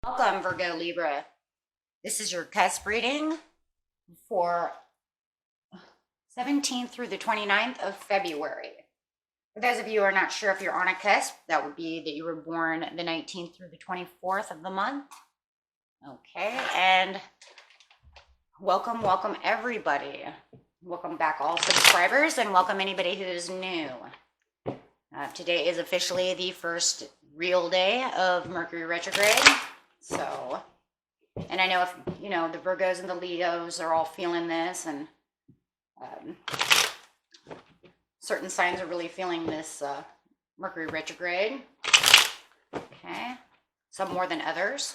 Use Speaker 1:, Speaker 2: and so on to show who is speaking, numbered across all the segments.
Speaker 1: Welcome, Virgo Libra. This is your Cusp reading for 17th through the 29th of February. For those of you who are not sure if you're on a cusp, that would be that you were born the 19th through the 24th of the month. Okay, and welcome everybody. Welcome back all subscribers, and welcome anybody who's new. Today is officially the first real day of Mercury retrograde. So, and I know if, the Virgos and the Leos are all feeling this, and certain signs are really feeling this Mercury retrograde. Okay. Some more than others.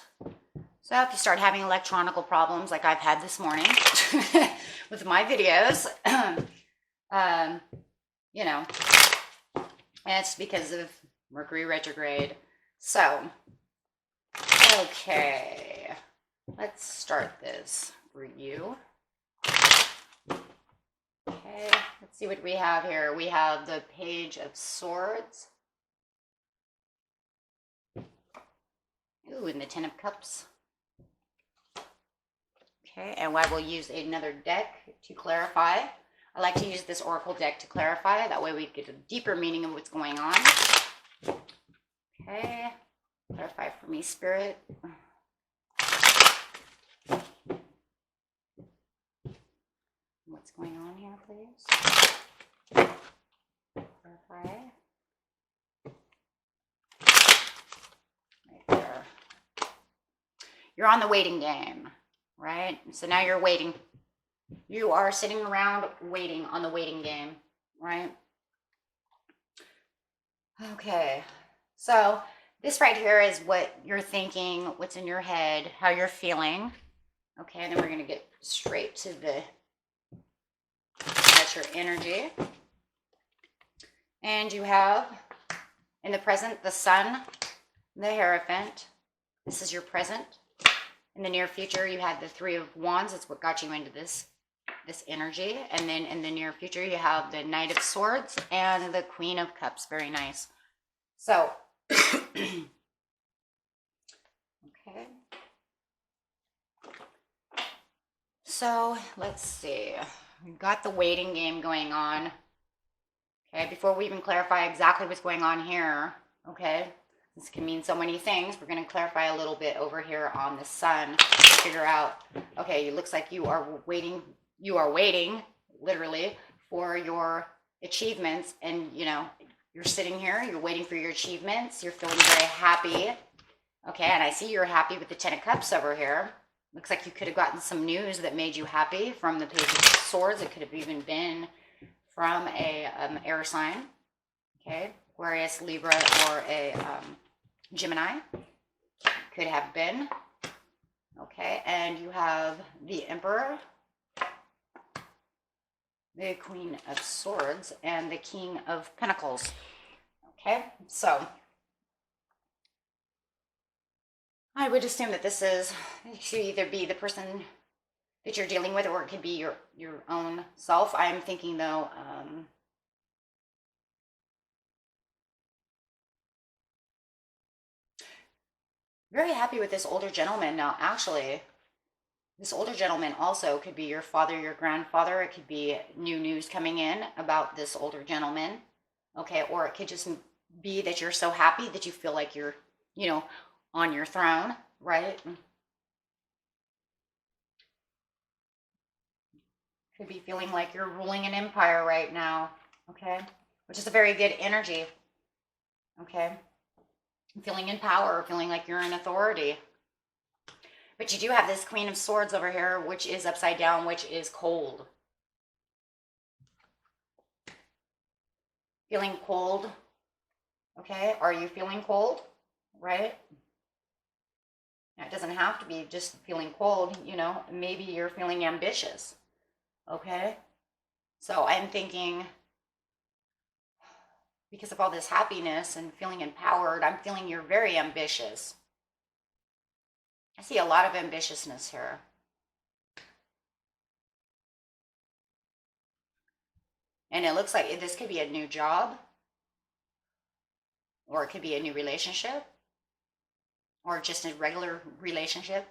Speaker 1: So if you start having electronical problems like I've had this morning with my videos, it's because of Mercury retrograde. So, okay, let's start this for you. Okay, let's see what we have here. We have the Page of Swords. Ooh, and the Ten of Cups. Okay, and I will use another deck to clarify. I like to use this Oracle deck to clarify. That way we get a deeper meaning of what's going on. Okay, clarify for me, Spirit. What's going on here, please? Clarify. Right there. You're on the waiting game, right? So now you're waiting. You are sitting around waiting on the waiting game, right? Okay, so this right here is what you're thinking, what's in your head, how you're feeling. Okay, and then we're going to get straight to that's your energy. And you have, in the present, the Sun, the Hierophant. This is your present. In the near future, you had the Three of Wands. That's what got you into this energy. And then in the near future, you have the Knight of Swords and the Queen of Cups. Very nice. So, okay. So, let's see. We've got the waiting game going on. Okay, before we even clarify exactly what's going on here, okay, this can mean so many things. We're going to clarify a little bit over here on the Sun to figure out, okay, it looks like you are waiting, literally, for your achievements. And, you're sitting here, you're waiting for your achievements. You're feeling very happy. Okay, and I see you're happy with the Ten of Cups over here. Looks like you could have gotten some news that made you happy from the Page of Swords. It could have even been from a air sign. Okay, Aquarius, Libra, or a Gemini. Could have been. Okay, and you have the Emperor, the Queen of Swords, and the King of Pentacles. Okay, so I would assume that this should either be the person that you're dealing with, or it could be your own self. I'm thinking, though, very happy with this older gentleman. Now, actually, this older gentleman also could be your father, your grandfather. It could be new news coming in about this older gentleman. Okay, or it could just be that you're so happy that you feel like you're, on your throne, right? Could be feeling like you're ruling an empire right now, okay? Which is a very good energy, okay? Feeling in power, feeling like you're in authority. But you do have this Queen of Swords over here, which is upside down, which is cold. Feeling cold, okay? Are you feeling cold, right? Now, it doesn't have to be just feeling cold, maybe you're feeling ambitious, okay? So I'm thinking, because of all this happiness and feeling empowered, I'm feeling you're very ambitious. I see a lot of ambitiousness here. And it looks like this could be a new job, or it could be a new relationship. or just a regular relationship.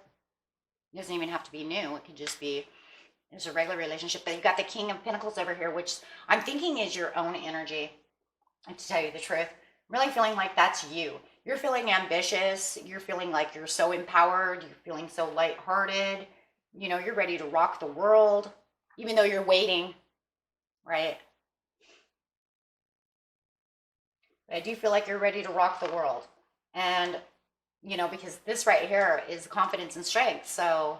Speaker 1: It doesn't even have to be new. It could just be it's a regular relationship. But you got the King of Pentacles over here, which I'm thinking is your own energy. And to tell you the truth, I'm really feeling like that's you. You're feeling ambitious. You're feeling like you're so empowered. You're feeling so lighthearted. You know, you're ready to rock the world, even though you're waiting, right? But I do feel like you're ready to rock the world. And, you know, because this right here is confidence and strength. So,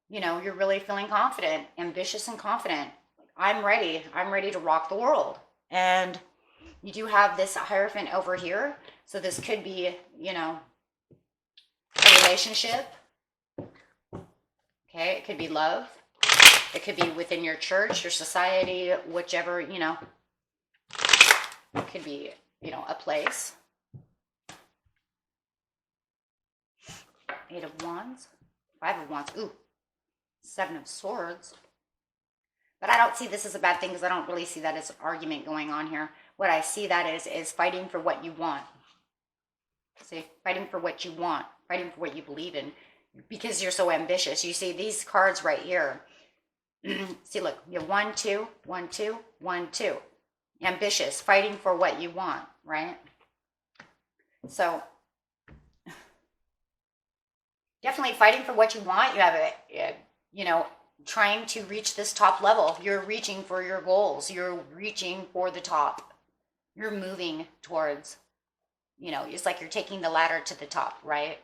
Speaker 1: you know, you're really feeling confident, ambitious and confident. I'm ready to rock the world. And you do have this Hierophant over here. So this could be, you know, a relationship. Okay, it could be love. It could be within your church, your society, whichever, you know. It could be, you know, a place. 8 of Wands. 5 of Wands. Ooh. 7 of Swords. But I don't see this as a bad thing because I don't really see that as an argument going on here. What I see that is fighting for what you want. See, fighting for what you want, fighting for what you believe in, because you're so ambitious. You see these cards right here. See, look, you have 1, 2, 1, 2, 1, 2. Ambitious, fighting for what you want, right? So definitely fighting for what you want. You have a, you know, trying to reach this top level. You're reaching for your goals. You're reaching for the top. You're moving towards, you know, it's like you're taking the ladder to the top, right?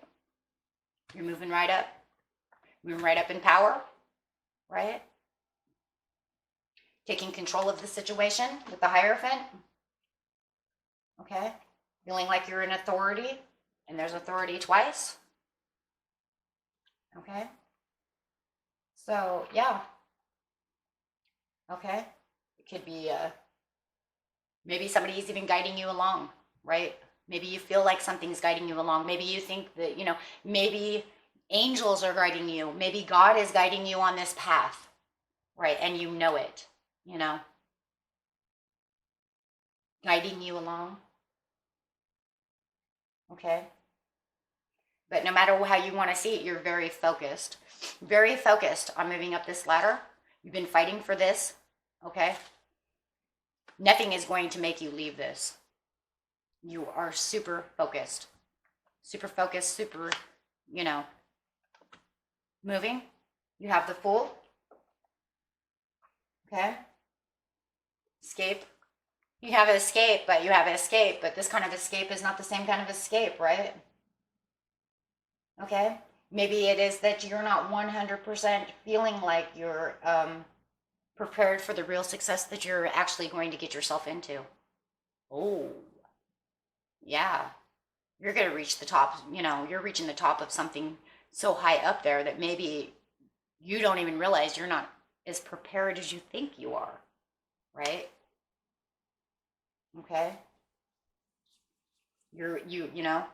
Speaker 1: You're moving right up. Moving right up in power, right? Taking control of the situation with the Hierophant. Okay? Feeling like you're in authority, and there's authority twice. Okay? So, yeah. Okay? It could be, maybe somebody's even guiding you along, right? Maybe you feel like something's guiding you along. Maybe you think that, you know, maybe angels are guiding you. Maybe God is guiding you on this path, right? And you know it, you know, guiding you along. Okay? But no matter how you want to see it, you're very focused on moving up this ladder. You've been fighting for this, okay? Nothing is going to make you leave this. You are super focused, super, you know, moving. You have the Fool, okay? Escape. You have escape, but this kind of escape is not the same kind of escape, right? Okay? Maybe it is that you're not 100% feeling like you're prepared for the real success that you're actually going to get yourself into. Oh, yeah. You're going to reach the top, you know, you're reaching the top of something so high up there that maybe you don't even realize you're not as prepared as you think you are, right? Okay? You know,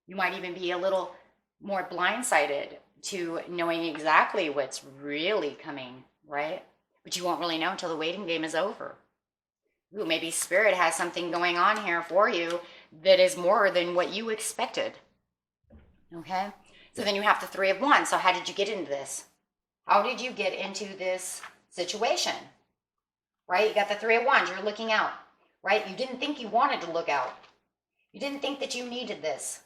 Speaker 1: you might even be a little more blindsided to knowing exactly what's really coming, right? But you won't really know until the waiting game is over. Ooh, maybe Spirit has something going on here for you that is more than what you expected. Okay? So then you have the 3 of Wands. So how did you get into this? How did you get into this situation? Right? You got the 3 of Wands. You're looking out. Right? You didn't think you wanted to look out. You didn't think that you needed this.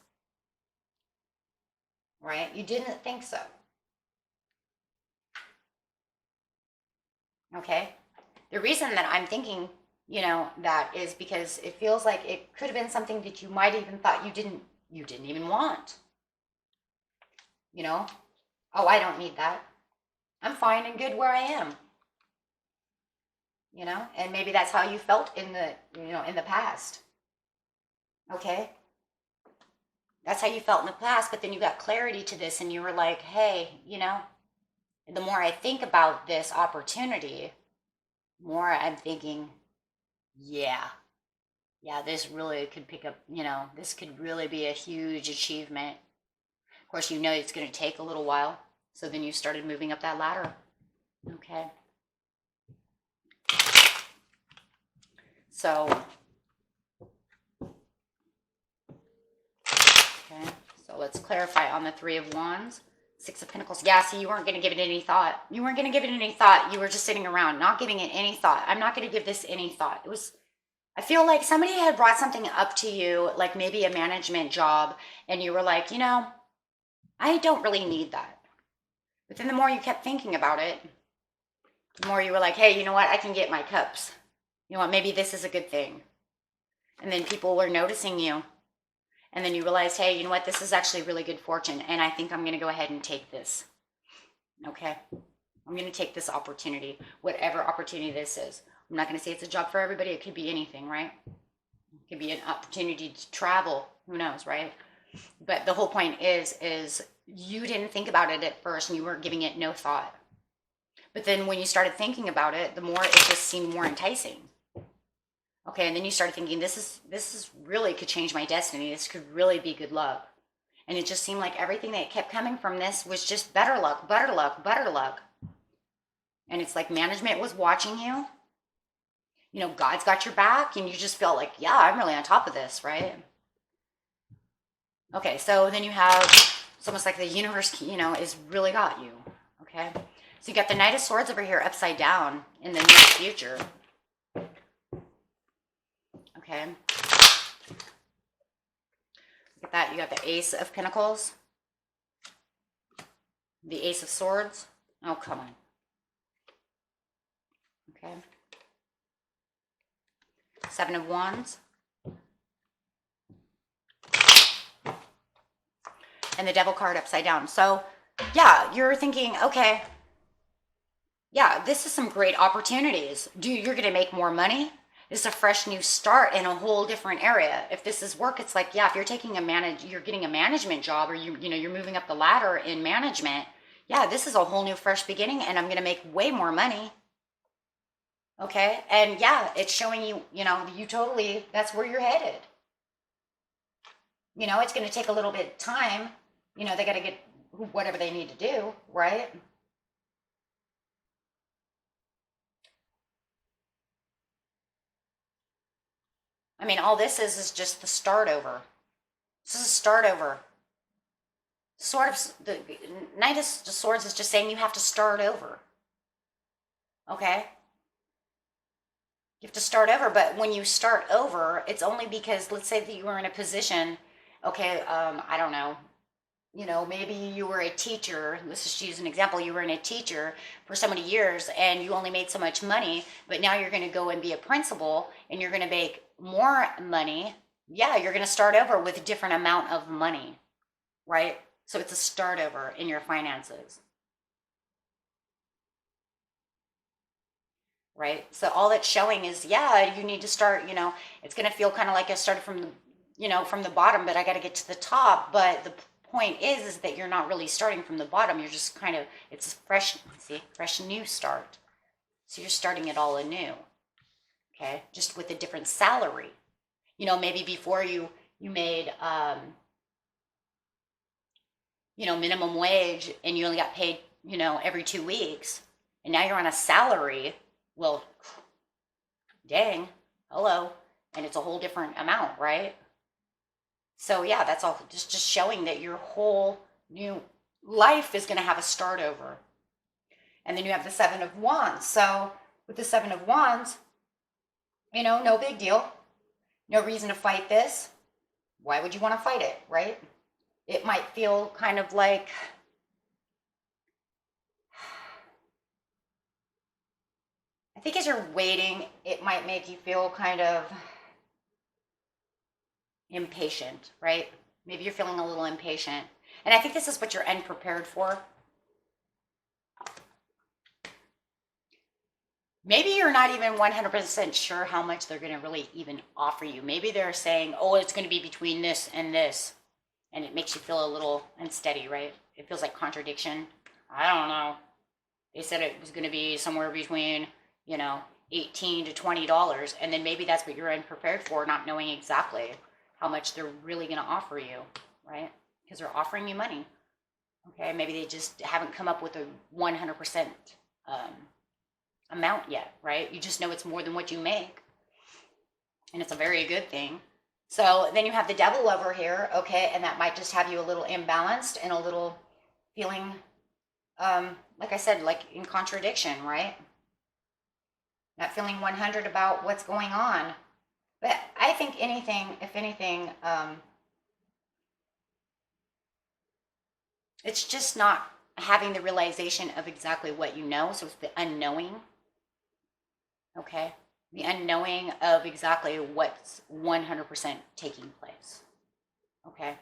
Speaker 1: Right? You didn't think so. Okay? The reason that I'm thinking, you know, that is because it feels like it could have been something that you might even thought you didn't even want. You know? Oh, I don't need that. I'm fine and good where I am. You know? And maybe that's how you felt in the, you know, in the past. Okay? That's how you felt in the past, but then you got clarity to this and you were like, hey, you know, the more I think about this opportunity, more I'm thinking, yeah, this really could pick up, you know, this could really be a huge achievement. Of course, you know it's going to take a little while. So then you started moving up that ladder. Okay. So, okay. So let's clarify on the Three of Wands. Six of Pentacles. Yeah, see, you weren't going to give it any thought. You weren't going to give it any thought. You were just sitting around, not giving it any thought. I'm not going to give this any thought. It was, I feel like somebody had brought something up to you, like maybe a management job, and you were like, you know, I don't really need that. But then the more you kept thinking about it, the more you were like, hey, you know what? I can get my cups. You know what? Maybe this is a good thing. And then people were noticing you. And then you realized, hey, you know what? This is actually really good fortune. And I think I'm going to go ahead and take this. Okay? I'm going to take this opportunity, whatever opportunity this is. I'm not going to say it's a job for everybody. It could be anything, right? It could be an opportunity to travel. Who knows, right? But the whole point is you didn't think about it at first and you weren't giving it no thought. But then when you started thinking about it, the more it just seemed more enticing. Okay, and then you started thinking, this is really could change my destiny. This could really be good luck. And it just seemed like everything that kept coming from this was just better luck, better luck, better luck. And it's like management was watching you. You know, God's got your back, and you just felt like, yeah, I'm really on top of this, right? Okay, so then you have, it's almost like the universe, you know, is really got you, okay? So you got the Knight of Swords over here upside down in the near future. Okay. Look at that. You got the Ace of Pentacles. The Ace of Swords. Oh, come on. Okay. Seven of Wands. And the Devil card upside down. So, yeah, you're thinking, okay, yeah, this is some great opportunities. You're going to make more money. It's a fresh new start in a whole different area. If this is work, it's like, yeah, if you're taking you're getting a management job, or you're moving up the ladder in management. Yeah, this is a whole new fresh beginning, and I'm going to make way more money. Okay. And yeah, it's showing you, you know, you totally, that's where you're headed. You know, it's going to take a little bit of time. You know, they got to get whatever they need to do, right? I mean, all this is just the start over. This is a start over. The Knight of Swords is just saying you have to start over. Okay? You have to start over, but when you start over, it's only because, let's say that you were in a position, okay, I don't know, you know, maybe you were a teacher, let's just use an example, you were in a teacher for so many years and you only made so much money, but now you're going to go and be a principal and you're going to make more money. Yeah, you're going to start over with a different amount of money, right? So it's a start over in your finances. Right? So all that's showing is, yeah, you need to start, you know, it's going to feel kind of like I started from the, you know, from the bottom, but I got to get to the top. But the point is that you're not really starting from the bottom. You're just kind of, it's a fresh, see, fresh new start. So you're starting it all anew. Okay. Just with a different salary. You know, maybe before you made, you know, minimum wage and you only got paid, you know, every 2 weeks. And now you're on a salary. Well, dang, hello. And it's a whole different amount, right? So yeah, that's all just showing that your whole new life is going to have a start over. And then you have the Seven of Wands. So with the Seven of Wands, you know, no big deal. No reason to fight this. Why would you want to fight it, right? It might feel kind of like, I think as you're waiting, it might make you feel kind of impatient, right? Maybe you're feeling a little impatient. And I think this is what you're unprepared for. Maybe you're not even 100% sure how much they're going to really even offer you. Maybe they're saying, oh, it's going to be between this and this. And it makes you feel a little unsteady, right? It feels like contradiction. I don't know. They said it was going to be somewhere between, you know, $18 to $20. And then maybe that's what you're unprepared for, not knowing exactly how much they're really going to offer you, right? Because they're offering you money. Okay, maybe they just haven't come up with a 100% amount yet, right? You just know it's more than what you make. And it's a very good thing. So then you have the devil over here, okay, and that might just have you a little imbalanced and a little feeling, like I said, like in contradiction, right? Not feeling 100 about what's going on. But I think anything, if anything, it's just not having the realization of exactly what you know. So it's the unknowing, okay? The unknowing of exactly what's 100% taking place, okay?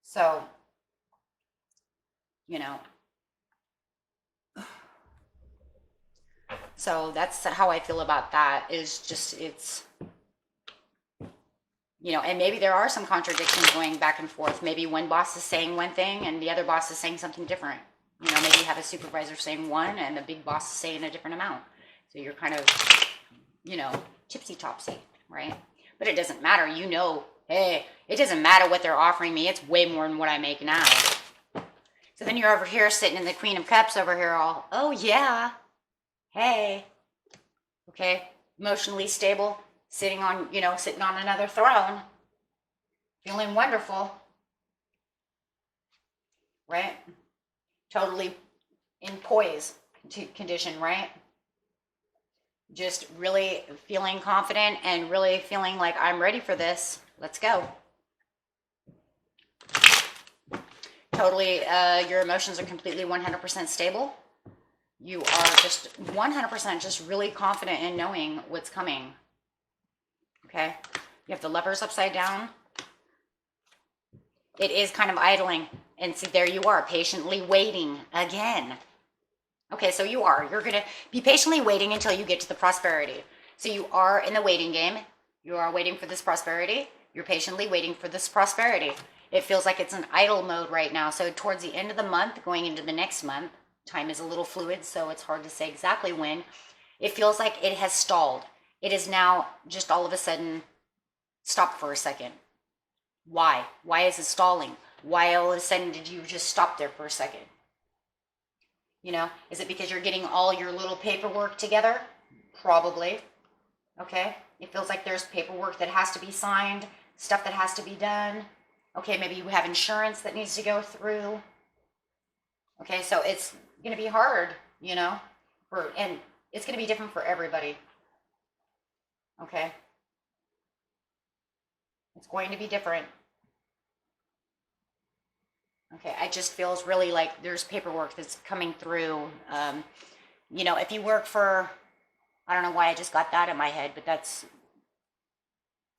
Speaker 1: So, you know, so that's how I feel about that, is just, it's, you know, and maybe there are some contradictions going back and forth. Maybe one boss is saying one thing and the other boss is saying something different. You know, maybe you have a supervisor saying one and the big boss is saying a different amount. So you're kind of, you know, tipsy-topsy, right? But it doesn't matter. You know, hey, it doesn't matter what they're offering me. It's way more than what I make now. So then you're over here sitting in the Queen of Cups over here all, oh yeah, hey, okay, emotionally stable, sitting on, you know, sitting on another throne, feeling wonderful, right? Totally in poise condition, right? Just really feeling confident and really feeling like I'm ready for this. Let's go. Totally, your emotions are completely 100% stable. You are just 100% just really confident in knowing what's coming. Okay? You have the Lovers upside down. It is kind of idling. And see, there you are, patiently waiting again. Okay, so you're going to be patiently waiting until you get to the prosperity. So you are in the waiting game. You are waiting for this prosperity. You're patiently waiting for this prosperity. It feels like it's an idle mode right now. So towards the end of the month, going into the next month, time is a little fluid, so it's hard to say exactly when. It feels like it has stalled. It is now just all of a sudden stopped for a second. Why? Why is it stalling? Why all of a sudden did you just stop there for a second? You know, is it because you're getting all your little paperwork together? Probably. Okay. It feels like there's paperwork that has to be signed, stuff that has to be done. Okay, maybe you have insurance that needs to go through. Okay, so it's going to be hard, you know, and it's going to be different for everybody. Okay. It's going to be different. Okay, I just feels really like there's paperwork that's coming through. You know, if you work for, I don't know why I just got that in my head, but that's,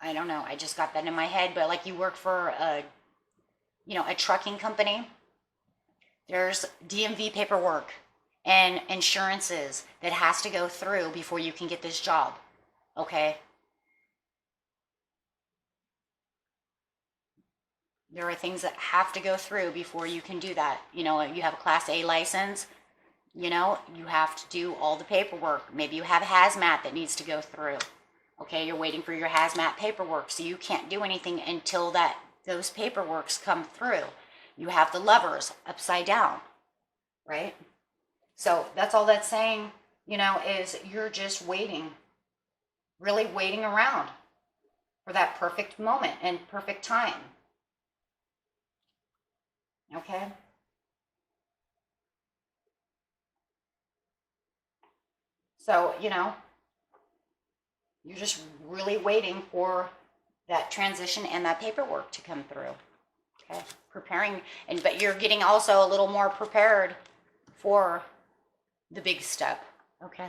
Speaker 1: I don't know, I just got that in my head, but like you work for a, you know, a trucking company, there's DMV paperwork and insurances that has to go through before you can get this job. Okay. There are things that have to go through before you can do that. You know, you have a Class A license, you know, you have to do all the paperwork. Maybe you have hazmat that needs to go through. Okay, you're waiting for your hazmat paperwork, so you can't do anything until those paperworks come through. You have the Lovers upside down, right? So that's all that's saying, you know, is you're just waiting, really waiting around for that perfect moment and perfect time. Okay? So, you know, you're just really waiting for that transition and that paperwork to come through. Okay? Preparing, but you're getting also a little more prepared for the big step. Okay?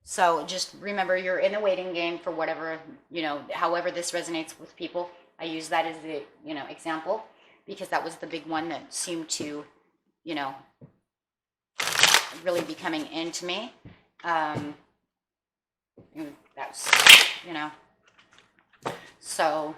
Speaker 1: So just remember, you're in the waiting game for whatever, you know, however this resonates with people. I use that as the, you know, example because that was the big one that seemed to, you know, really be coming into me. That's, you know, so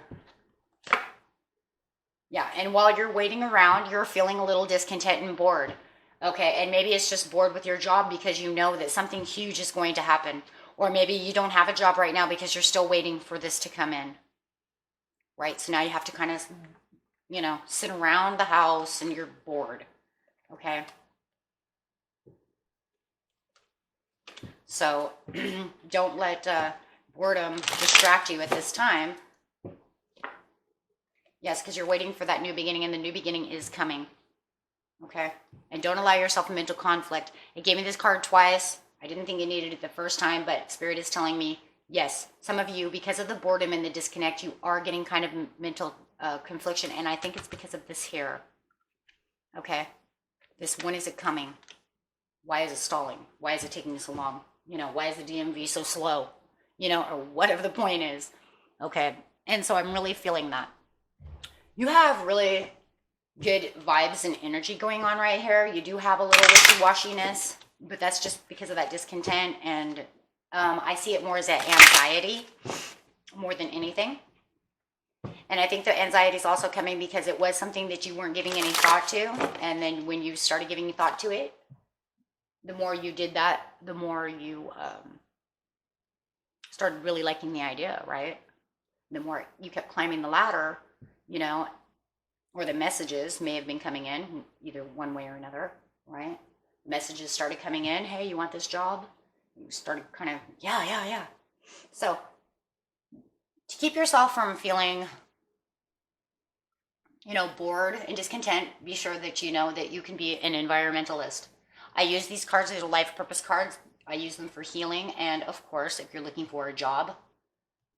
Speaker 1: yeah. And while you're waiting around, you're feeling a little discontent and bored. Okay. And maybe it's just bored with your job because you know that something huge is going to happen. Or maybe you don't have a job right now because you're still waiting for this to come in. Right? So now you have to kind of, you know, sit around the house and you're bored. Okay? So don't let boredom distract you at this time. Yes, because you're waiting for that new beginning, and the new beginning is coming. Okay? And don't allow yourself a mental conflict. It gave me this card twice. I didn't think it needed it the first time, but Spirit is telling me, yes, some of you, because of the boredom and the disconnect, you are getting kind of mental confliction, and I think it's because of this here. Okay? This, when is it coming? Why is it stalling? Why is it taking so long? You know, why is the DMV so slow? You know, or whatever the point is. Okay? And so I'm really feeling that. You have really good vibes and energy going on right here. You do have a little wishy-washiness, but that's just because of that discontent, and I see it more as that anxiety more than anything. And I think the anxiety is also coming because it was something that you weren't giving any thought to, and then when you started giving thought to it, the more you did that, the more you started really liking the idea, right? The more you kept climbing the ladder, you know, or the messages may have been coming in either one way or another, right? Messages started coming in. Hey, you want this job? You started kind of, yeah. So to keep yourself from feeling, you know, bored and discontent, be sure that you know that you can be an environmentalist. I use these cards as life purpose cards. I use them for healing. And of course, if you're looking for a job,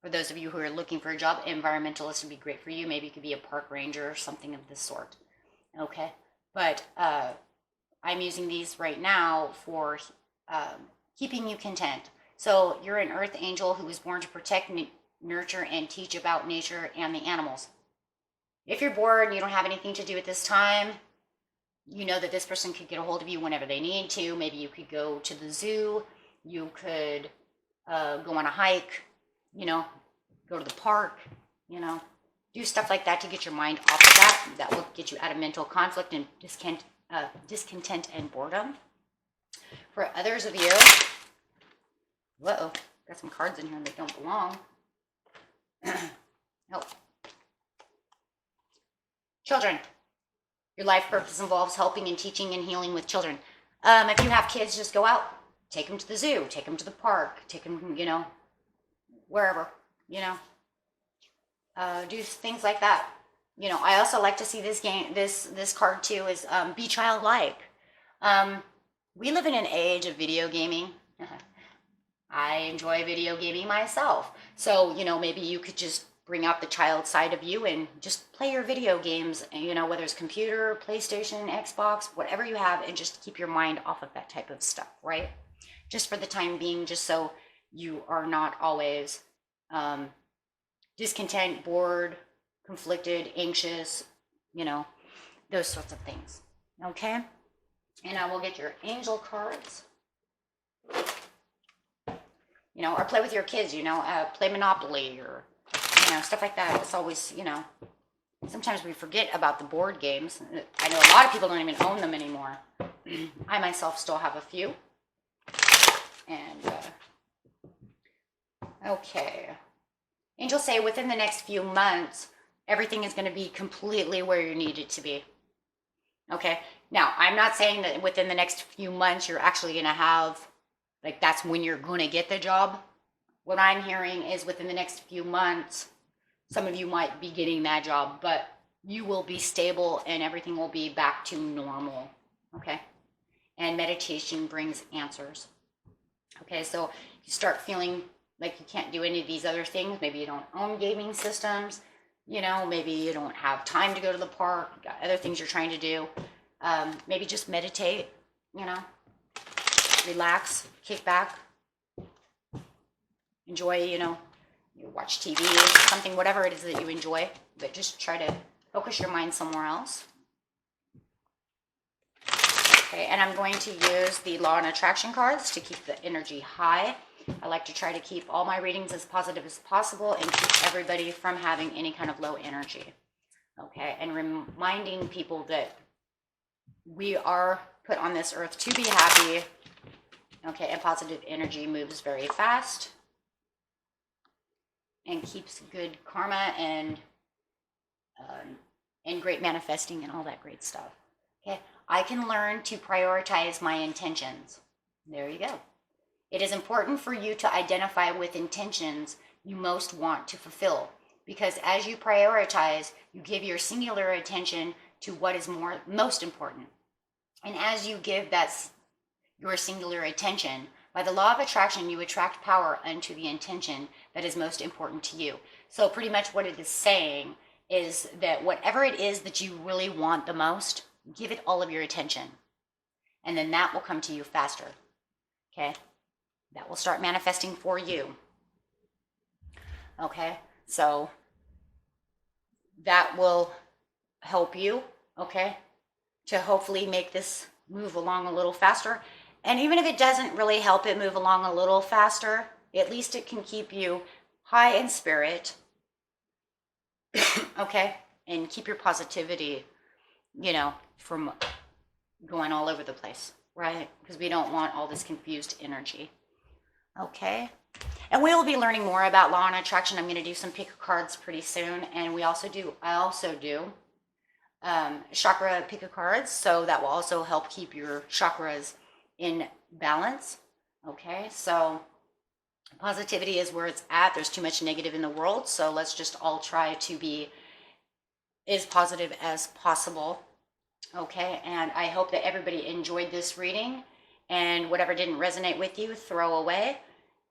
Speaker 1: for those of you who are looking for a job, environmentalist would be great for you. Maybe you could be a park ranger or something of this sort. Okay. But I'm using these right now for keeping you content. So you're an earth angel who was born to protect, nurture, and teach about nature and the animals. If you're bored and you don't have anything to do at this time, you know that this person could get a hold of you whenever they need to. Maybe you could go to the zoo. You could go on a hike, you know, go to the park, you know, do stuff like that to get your mind off of that. That will get you out of mental conflict and discontent and boredom. For others of you, got some cards in here that don't belong. Help. Children. Your life purpose involves helping and teaching and healing with children. If you have kids, just go out. Take them to the zoo. Take them to the park. Take them, you know, wherever, you know. Do things like that. You know, I also like to see this card too is be childlike. We live in an age of video gaming. I enjoy video gaming myself. So, you know, maybe you could just bring out the child side of you and just play your video games, you know, whether it's computer, PlayStation, Xbox, whatever you have, and just keep your mind off of that type of stuff, right? Just for the time being, just so you are not always discontent, bored, conflicted, anxious, you know, those sorts of things, okay? And I will get your angel cards. You know, or play with your kids, you know, play Monopoly or, you know, stuff like that. It's always, you know, sometimes we forget about the board games. I know a lot of people don't even own them anymore. I myself still have a few. And, okay. Angels say within the next few months, everything is going to be completely where you need it to be. Okay. Now, I'm not saying that within the next few months, you're actually going to have, like, that's when you're going to get the job. What I'm hearing is within the next few months, some of you might be getting that job, but you will be stable and everything will be back to normal. Okay. And meditation brings answers. Okay. So you start feeling like you can't do any of these other things. Maybe you don't own gaming systems. You know, maybe you don't have time to go to the park. You got other things you're trying to do. Maybe just meditate, you know, relax, kick back, enjoy, you know, you watch TV, something, whatever it is that you enjoy, but just try to focus your mind somewhere else. Okay, and I'm going to use the Law and Attraction cards to keep the energy high. I like to try to keep all my readings as positive as possible and keep everybody from having any kind of low energy. Okay, and reminding people that we are put on this earth to be happy. Okay, and positive energy moves very fast and keeps good karma and great manifesting and all that great stuff. Okay, I can learn to prioritize my intentions. There you go. It is important for you to identify with intentions you most want to fulfill, because as you prioritize, you give your singular attention to what is most important. And as you give your singular attention, by the law of attraction, you attract power unto the intention that is most important to you. So pretty much what it is saying is that whatever it is that you really want the most, give it all of your attention. And then that will come to you faster. Okay? That will start manifesting for you. Okay? So that will help you, okay, to hopefully make this move along a little faster. And even if it doesn't really help it move along a little faster, at least it can keep you high in spirit, okay, and keep your positivity, from going all over the place, right? Because we don't want all this confused energy, okay? And we will be learning more about law and attraction. I'm going to do some pick of cards pretty soon, and I also do chakra pick of cards, so that will also help keep your chakras in balance. Okay, so positivity is where it's at. There's too much negative in the world, so let's just all try to be as positive as possible. Okay, and I hope that everybody enjoyed this reading, and whatever didn't resonate with you, throw away.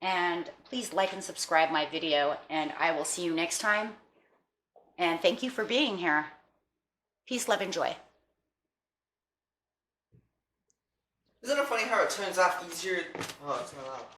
Speaker 1: And please like and subscribe my video, and I will see you next time. And thank you for being here. Peace, love, and joy.
Speaker 2: Isn't it funny how it turns off easier? Oh, it's not out.